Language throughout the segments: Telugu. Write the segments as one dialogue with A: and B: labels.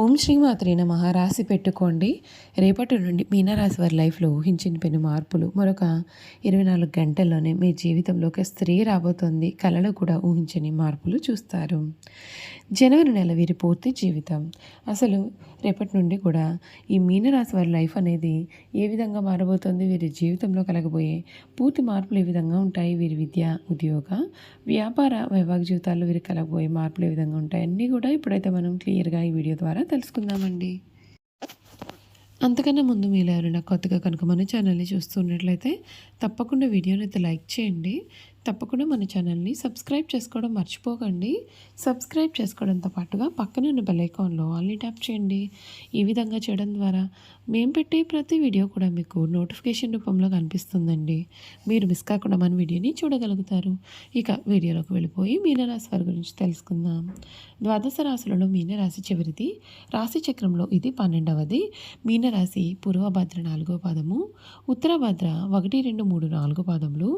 A: ఓం శ్రీమాత్రే నమః. రాసి పెట్టుకోండి. రేపటి నుండి మీనరాశి వారి లైఫ్లో ఊహించిన పెను మార్పులు మరొక 24 గంటల్లోనే మీ జీవితంలోకి స్త్రీ రాబోతోంది. కళలో కూడా ఊహించని మార్పులు చూస్తారు. జనవరి నెల వీరి పూర్తి జీవితం. అసలు రేపటి నుండి కూడా ఈ మీనరాశి వారి లైఫ్ అనేది ఏ విధంగా మారబోతోంది, వీరి జీవితంలో కలగబోయే పూర్తి మార్పులు ఏ విధంగా ఉంటాయి, వీరి విద్య, ఉద్యోగ, వ్యాపార, వైవాహిక జీవితాల్లో వీరికి కలగబోయే మార్పులు ఏ విధంగా ఉంటాయి అన్నీ కూడా ఇప్పుడైతే మనం క్లియర్గా ఈ వీడియో ద్వారా తెలుసుకుందామండి. అంతకన్నా ముందు మీరు ఎవరైనా కొత్తగా కనుక మన ఛానల్ని చూస్తున్నట్లయితే తప్పకుండా వీడియోని అయితే లైక్ చేయండి. తప్పకుండా మన ఛానల్ని సబ్స్క్రైబ్ చేసుకోవడం మర్చిపోకండి. సబ్స్క్రైబ్ చేసుకోవడంతో పాటుగా పక్కన ఉన్న బెల్ ఐకాన్లో ఆల్ని ట్యాప్ చేయండి. ఈ విధంగా చేయడం ద్వారా మేము పెట్టే ప్రతి వీడియో కూడా మీకు నోటిఫికేషన్ రూపంలో కనిపిస్తుందండి. మీరు మిస్ కాకుండా మన వీడియోని చూడగలుగుతారు. ఇక వీడియోలోకి వెళ్ళిపోయి మీనరాశి వారి గురించి తెలుసుకుందాం. ద్వాదశ రాశులలో మీనరాశి చివరిది. రాశి చక్రంలో ఇది 12వది. మీనరాశి పూర్వభద్ర 4వ పాదము, ఉత్తరభద్ర 1, 2, 3, 4 పాదములు,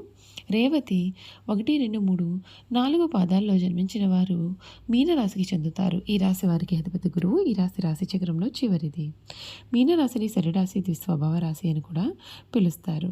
A: రేవతి 1, 2, 3, 4 పాదాల్లో జన్మించిన వారు మీనరాశికి చెందుతారు. ఈ రాశి వారికి అధిపతి గురువు. ఈ రాశి చక్రంలో చివరిది. మీనరాశిని శరీరాశి, ద్విస్వభావ రాశి అని కూడా పిలుస్తారు.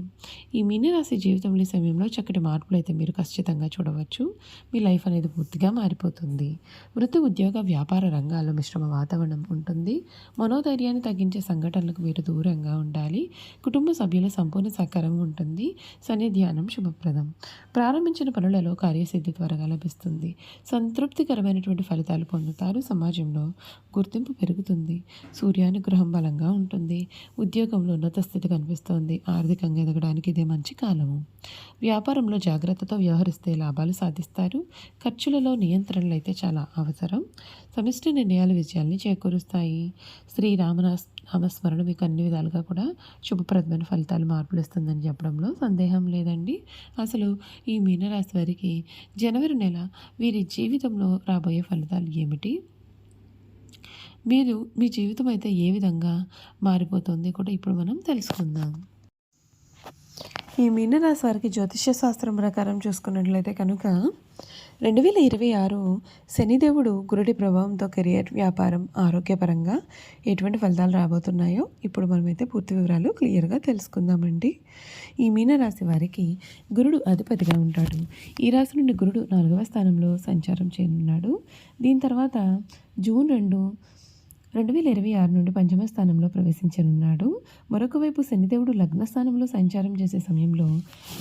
A: ఈ మీనరాశి జీవితంలో ఈ సమయంలో చక్కటి మార్పులు అయితే మీరు ఖచ్చితంగా చూడవచ్చు. మీ లైఫ్ అనేది పూర్తిగా మారిపోతుంది. వృత్తి, ఉద్యోగ, వ్యాపార రంగాల్లో మిశ్రమ వాతావరణం ఉంటుంది. మనోధైర్యాన్ని తగ్గించే సంఘటనలకు మీరు దూరంగా ఉండాలి. కుటుంబ సభ్యుల సంపూర్ణ సహకారం ఉంటుంది. శని ధ్యానం శుభప్రదం. ప్రారంభించిన పనులలో కార్యసిద్ధి త్వరగా లభిస్తుంది. సంతృప్తికరమైనటువంటి ఫలితాలు పొందుతారు. సమాజంలో గుర్తింపు పెరుగుతుంది. సూర్యానుగ్రహం బలంగా ఉంటుంది. ఉద్యోగంలో ఉన్నత స్థితి కనిపిస్తోంది. ఆర్థికంగా ఎదగడానికి ఇదే మంచి కాలము. వ్యాపారంలో జాగ్రత్తతో వ్యవహరిస్తే లాభాలు సాధిస్తారు. ఖర్చులలో నియంత్రణలు అయితే చాలా అవసరం. సమిష్టి నిర్ణయాలు విజయాల్ని చేకూరుస్తాయి. నామస్మరణ మీకు అన్ని విధాలుగా కూడా శుభప్రదమైన ఫలితాలు మార్పులు ఇస్తుందని చెప్పడంలో సందేహం లేదండి. అసలు ఈ మీనరాశి వారికి జనవరి నెల వీరి జీవితంలో రాబోయే ఫలితాలు ఏమిటి, మీ జీవితం అయితే ఏ విధంగా మారిపోతుంది కూడా ఇప్పుడు మనం తెలుసుకుందాం. ఈ మీనరాశి వారికి జ్యోతిష్య శాస్త్రం ప్రకారం చూసుకున్నట్లయితే కనుక 2026 శనిదేవుడు గురుడి ప్రభావంతో కెరియర్, వ్యాపారం, ఆరోగ్యపరంగా ఎటువంటి ఫలితాలు రాబోతున్నాయో ఇప్పుడు మనమైతే పూర్తి వివరాలు క్లియర్గా తెలుసుకుందామండి. ఈ మీనరాశి వారికి గురుడు అధిపతిగా ఉంటాడు. ఈ రాశి నుండి గురుడు 4వ స్థానంలో సంచారం చేయనున్నాడు. దీని తర్వాత జూన్ 2, 2026 నుండి 5వ స్థానంలో ప్రవేశించనున్నాడు. మరొక వైపు శనిదేవుడు లగ్న స్థానంలో సంచారం చేసే సమయంలో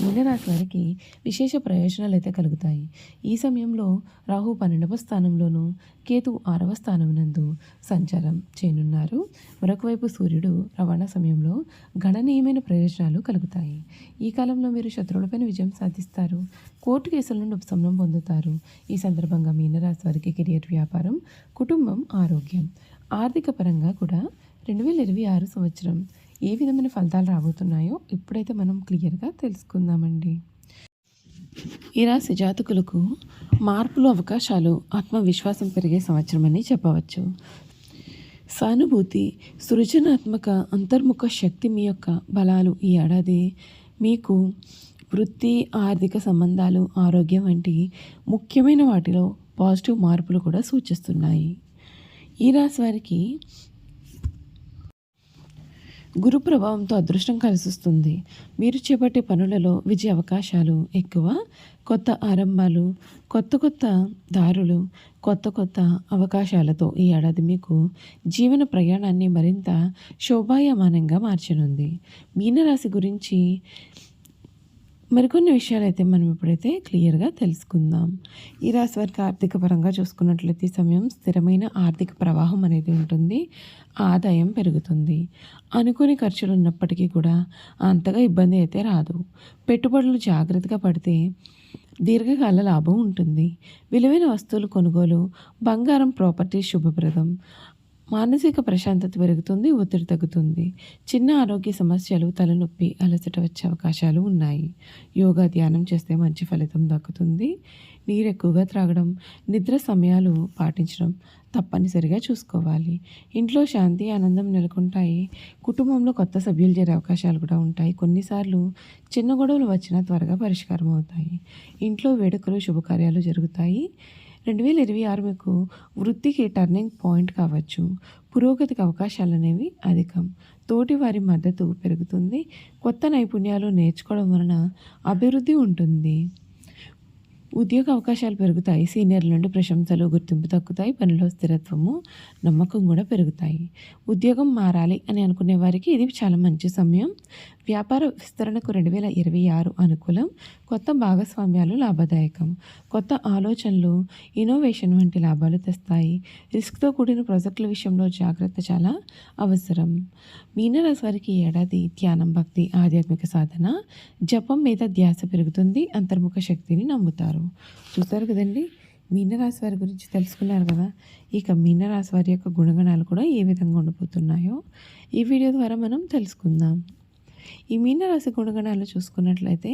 A: మీనరాశి వారికి విశేష ప్రయోజనాలు అయితే కలుగుతాయి. ఈ సమయంలో రాహు 12వ స్థానంలోను, కేతు 6వ స్థానం నందు సంచారం చేయనున్నారు. మరొక వైపు సూర్యుడు రవాణా సమయంలో గణనీయమైన ప్రయోజనాలు కలుగుతాయి. ఈ కాలంలో మీరు శత్రువులపైన విజయం సాధిస్తారు. కోర్టు కేసుల నుండి ఉపశమనం పొందుతారు. ఈ సందర్భంగా మీనరాశి వారికి కెరియర్, వ్యాపారం, కుటుంబం, ఆరోగ్యం, ఆర్థిక పరంగా కూడా 2026 సంవత్సరం ఏ విధమైన ఫలితాలు రాబోతున్నాయో ఇప్పుడైతే మనం క్లియర్గా తెలుసుకుందామండి. ఈ రాశి జాతకులకు మార్పులు, అవకాశాలు, ఆత్మవిశ్వాసం పెరిగే సంవత్సరం అని చెప్పవచ్చు. సానుభూతి, సృజనాత్మక, అంతర్ముఖ శక్తి మీ యొక్క బలాలు ఈ ఏడాది మీకు వృత్తి, ఆర్థిక సంబంధాలు, ఆరోగ్యం వంటి ముఖ్యమైన వాటిలో పాజిటివ్ మార్పులు కూడా సూచిస్తున్నాయి. ఈ రాశి వారికి గురు ప్రభావంతో అదృష్టం కలిసిస్తుంది. మీరు చేపట్టే పనులలో విజయ అవకాశాలు ఎక్కువ. కొత్త ఆరంభాలు, కొత్త దారులు, కొత్త అవకాశాలతో ఈ ఏడాది మీకు జీవన ప్రయాణాన్ని మరింత శోభాయమానంగా మార్చనుంది. మీనరాశి గురించి మరికొన్ని విషయాలు అయితే మనం ఇప్పుడైతే క్లియర్గా తెలుసుకుందాం. ఈ రాశి వారికి ఆర్థిక పరంగా చూసుకున్నట్లయితే ఈ సమయం స్థిరమైన ఆర్థిక ప్రవాహం అనేది ఉంటుంది. ఆదాయం పెరుగుతుంది. అనుకోని ఖర్చులు ఉన్నప్పటికీ కూడా అంతగా ఇబ్బంది అయితే రాదు. పెట్టుబడులు జాగ్రత్తగా పడితే దీర్ఘకాల లాభం ఉంటుంది. విలువైన వస్తువులు కొనుగోలు, బంగారం, ప్రాపర్టీ శుభప్రదం. మానసిక ప్రశాంతత పెరుగుతుంది. ఒత్తిడి తగ్గుతుంది. చిన్న ఆరోగ్య సమస్యలు, తలనొప్పి, అలసట వచ్చే అవకాశాలు ఉన్నాయి. యోగా, ధ్యానం చేస్తే మంచి ఫలితం దక్కుతుంది. నీరు ఎక్కువగా త్రాగడం, నిద్ర సమయాలు పాటించడం తప్పనిసరిగా చూసుకోవాలి. ఇంట్లో శాంతి, ఆనందం నెలకొంటాయి. కుటుంబంలో కొత్త సభ్యులు చేరే అవకాశాలు కూడా ఉంటాయి. కొన్నిసార్లు చిన్న గొడవలు వచ్చినా త్వరగా పరిష్కారం అవుతాయి. ఇంట్లో వేడుకలు, శుభకార్యాలు జరుగుతాయి. 2026 మీకు వృత్తికి టర్నింగ్ పాయింట్ కావచ్చు. పురోగతికి అవకాశాలనేవి అధికం. తోటివారి మద్దతు పెరుగుతుంది. కొత్త నైపుణ్యాలు నేర్చుకోవడం వలన అభివృద్ధి ఉంటుంది. ఉద్యోగ అవకాశాలు పెరుగుతాయి. సీనియర్ల నుండి ప్రశంసలు, గుర్తింపు తగ్గుతాయి. పనిలో స్థిరత్వము, నమ్మకం కూడా పెరుగుతాయి. ఉద్యోగం మారాలి అని అనుకునే వారికి ఇది చాలా మంచి సమయం. వ్యాపార విస్తరణకు 2026 అనుకూలం. కొత్త భాగస్వామ్యాలు లాభదాయకం. కొత్త ఆలోచనలు, ఇన్నోవేషన్ వంటి లాభాలు తెస్తాయి. రిస్క్తో కూడిన ప్రాజెక్టుల విషయంలో జాగ్రత్త చాలా అవసరం. మీనరాశి వారికి ఈ ఏడాది ధ్యానం, భక్తి, ఆధ్యాత్మిక సాధన, జపం మీద ధ్యాస పెరుగుతుంది. అంతర్ముఖ శక్తిని నమ్ముతారు. చూస్తారు కదండి, మీనరాశి వారి గురించి తెలుసుకున్నారు కదా. ఇక మీనరాశి వారి యొక్క గుణగణాలు కూడా ఏ విధంగా ఉండిపోతున్నాయో ఈ వీడియో ద్వారా మనం తెలుసుకుందాం. ఈ మీనరాశి గుణగణాలు చూసుకున్నట్లయితే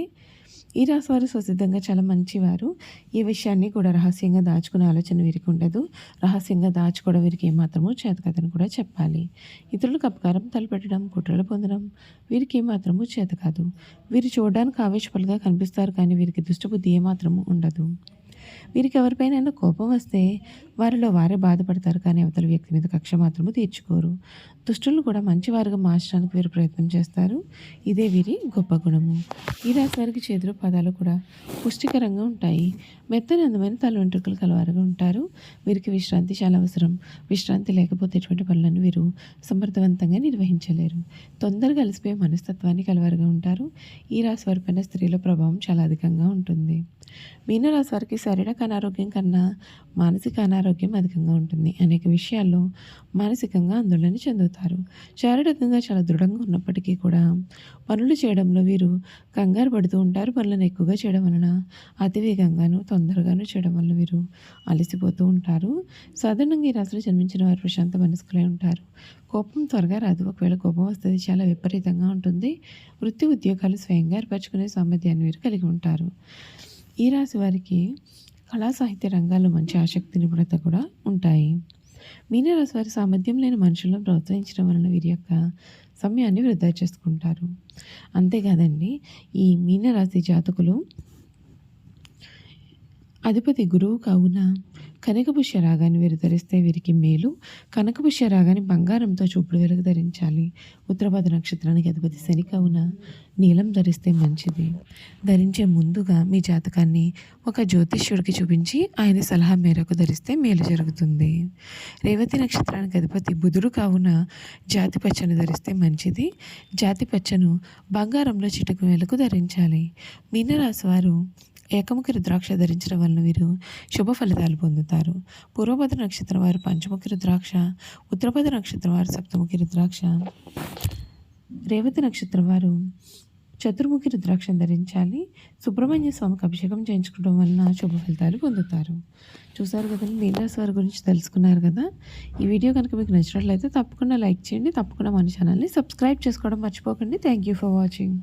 A: ఈ రాశి వారు స్వసిద్ధంగా చాలా మంచివారు. ఈ విషయాన్ని కూడా రహస్యంగా దాచుకునే ఆలోచన వీరికి ఉండదు. రహస్యంగా దాచుకోవడం వీరికి ఏమాత్రమూ చేతకాదని కూడా చెప్పాలి. ఇతరులకు అపకారం తలపెట్టడం, కుట్రలు పొందడం వీరికి ఏమాత్రమూ చేత కాదు. వీరు చూడడానికి ఆవేశపలుగా కనిపిస్తారు, కానీ వీరికి దుష్టబుద్ధి ఏమాత్రము ఉండదు. వీరికి ఎవరిపైనైనా కోపం వస్తే వారిలో వారే బాధపడతారు, కానీ అవతల వ్యక్తి మీద కక్ష మాత్రము తీర్చుకోరు. దుష్టులను కూడా మంచివారుగా మార్చడానికి వీరు ప్రయత్నం చేస్తారు. ఇదే వీరి గొప్ప గుణము. ఈ రాశి వారికి చేతులు, పాదాలు కూడా పుష్టికరంగా ఉంటాయి. మెత్తని అందమైన తల వెంట్రుకలు కలవారుగా ఉంటారు. వీరికి విశ్రాంతి చాలా అవసరం. విశ్రాంతి లేకపోతే ఎటువంటి పనులను వీరు సమర్థవంతంగా నిర్వహించలేరు. తొందరగా అలసిపోయే మనస్తత్వాన్ని కలవారుగా ఉంటారు. ఈ రాశి వారి పైన స్త్రీల ప్రభావం చాలా అధికంగా ఉంటుంది. మీనరాశి వారికి శారీరక అనారోగ్యం కన్నా మానసిక అనారోగ్యం అధికంగా ఉంటుంది. అనేక విషయాల్లో మానసికంగా ఆందోళన చెందుతారు. శారీరకంగా చాలా దృఢంగా ఉన్నప్పటికీ కూడా పనులు చేయడంలో వీరు కంగారు పడుతూ ఉంటారు. పనులను ఎక్కువగా చేయడం వలన అతివేగంగాను తొందరగాను చేయడం వల్ల వీరు అలసిపోతూ ఉంటారు. సాధారణంగా ఈ రాశిలో జన్మించిన వారు ప్రశాంత మనస్కులై ఉంటారు. కోపం త్వరగా రాదు. ఒకవేళ కోపం వస్తుంది చాలా విపరీతంగా ఉంటుంది. వృత్తి ఉద్యోగాలు స్వయంగా ఏర్పరచుకునే సామర్థ్యాన్ని వీరు కలిగి ఉంటారు. ఈ రాశి వారికి కళా సాహిత్య రంగాల్లో మంచి ఆసక్తి, నిపుణత కూడా ఉంటాయి. మీనరాశి వారి సామర్థ్యం లేని మనుషులను ప్రోత్సహించడం వలన వీరి యొక్క సమయాన్ని వృధా చేసుకుంటారు. అంతేకాదండి, ఈ మీనరాశి జాతకులు అధిపతి గురువు కావున కనకపుష్య రాగాన్ని వీరు ధరిస్తే వీరికి మేలు. కనకపుష్య రాగాన్ని బంగారంతో చూపుడు వేలకు ధరించాలి. ఉత్తరభద్ర నక్షత్రానికి అధిపతి శని కావున నీలం ధరిస్తే మంచిది. ధరించే ముందుగా మీ జాతకాన్ని ఒక జ్యోతిష్యుడికి చూపించి ఆయన సలహా మేరకు ధరిస్తే మేలు జరుగుతుంది. రేవతి నక్షత్రానికి అధిపతి బుధుడు కావున జాతి పచ్చను ధరిస్తే మంచిది. జాతి పచ్చను బంగారంలో చిటుకు వేలకు ధరించాలి. మీనరాశి వారు ఏకముఖి రుద్రాక్ష ధరించడం వలన వీరు శుభ ఫలితాలు పొందుతారు. పూర్వభద్ర నక్షత్రం వారు పంచముఖి రుద్రాక్ష, ఉత్తరభద్ర నక్షత్రం వారు సప్తముఖి రుద్రాక్ష, రేవతి నక్షత్రం వారు చతుర్ముఖి రుద్రాక్షను ధరించాలి. సుబ్రహ్మణ్య స్వామికి అభిషేకం చేయించుకోవడం వలన శుభ ఫలితాలు పొందుతారు. చూసారు కదండి, మీనరాశి వారి గురించి తెలుసుకున్నారు కదా. ఈ వీడియో కనుక మీకు నచ్చినట్లయితే తప్పకుండా లైక్ చేయండి. తప్పకుండా మన ఛానల్ని సబ్స్క్రైబ్ చేసుకోవడం మర్చిపోకండి. Thank you for watching.